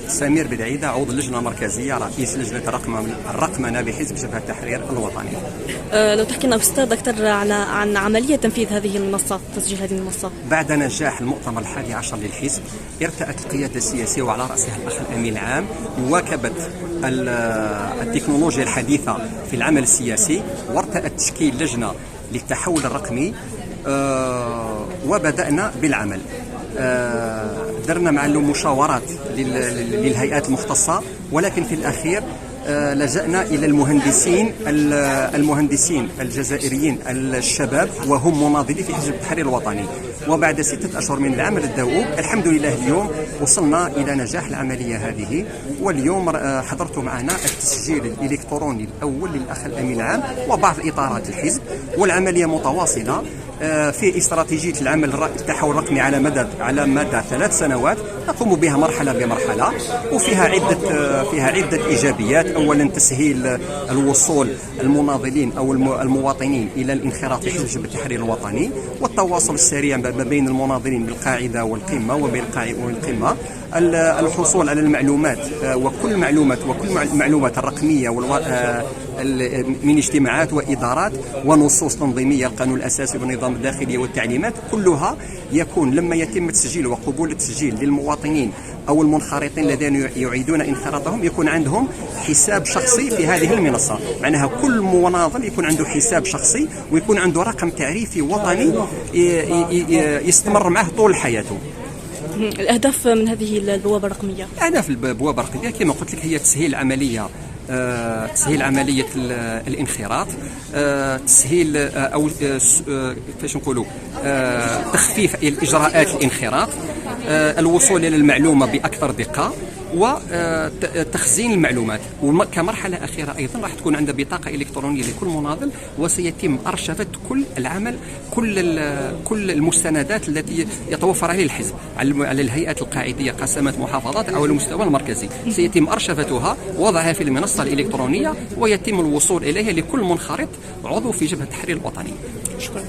سمير بدعيدة، عضو اللجنة المركزية، رئيس لجنة الرقمنة بحزب جبهة التحرير الوطني. لو تحكي لنا أستاذ أكثر عن عملية تنفيذ هذه المنصة، تسجيل هذه المنصة. بعد نجاح المؤتمر 11 للحزب، ارتأت القيادة السياسية وعلى رأسها الأخ الأمين العام مواكبة التكنولوجيا الحديثة في العمل السياسي، وارتأت تشكيل لجنة للتحول الرقمي، وبدأنا بالعمل. درنا مع مشاورات للهيئات المختصة، ولكن في الأخير لجأنا إلى المهندسين الجزائريين الشباب، وهم مناضلين في حزب التحرير الوطني. وبعد 6 أشهر من العمل الدؤوب الحمد لله اليوم وصلنا إلى نجاح العملية هذه. واليوم حضرت معنا التسجيل الإلكتروني الأول للأخ الأمين العام وبعض إطارات الحزب، والعملية متواصلة في استراتيجية العمل التحول الرقمي على مدى 3 سنوات، نقوم بها مرحلة بمرحلة، وفيها عدة إيجابيات. أولا تسهيل الوصول المناضلين أو المواطنين إلى الانخراط في حزب جبهة التحرير الوطني، والتواصل السريع ما بين المناضلين بالقاعدة والقمة وبين القاعدة والقمة، الحصول على المعلومات وكل المعلومات الرقمية من اجتماعات وإدارات ونصوص تنظيمية، القانون الأساسي والنظام الداخلي والتعليمات، كلها يكون لما يتم التسجيل وقبول التسجيل للمواطنين أو المنخرطين الذين يعيدون انخراطهم يكون عندهم حساب شخصي في هذه المنصة. معناها كل مناضل يكون عنده حساب شخصي ويكون عنده رقم تعريفي وطني يستمر معه طول حياته. الأهداف من هذه البوابة الرقمية؟ أهداف البوابة الرقمية كما قلت لك هي تسهيل عملية الانخراط، تسهيل أو كيفاش نقولوا تخفيف إجراءات الانخراط، الوصول إلى المعلومة بأكثر دقة، وتخزين المعلومات. وكمرحلة أخيرة أيضا راح تكون عندها بطاقة إلكترونية لكل مناضل، وسيتم أرشفة كل العمل، كل المستندات التي يتوفر عليه الحزب على الهيئات القاعدية، قسمات، محافظات أو المستوى المركزي، سيتم أرشفتها ووضعها في المنصة الإلكترونية، ويتم الوصول إليها لكل منخرط عضو في جبهة التحرير الوطني. شكرا.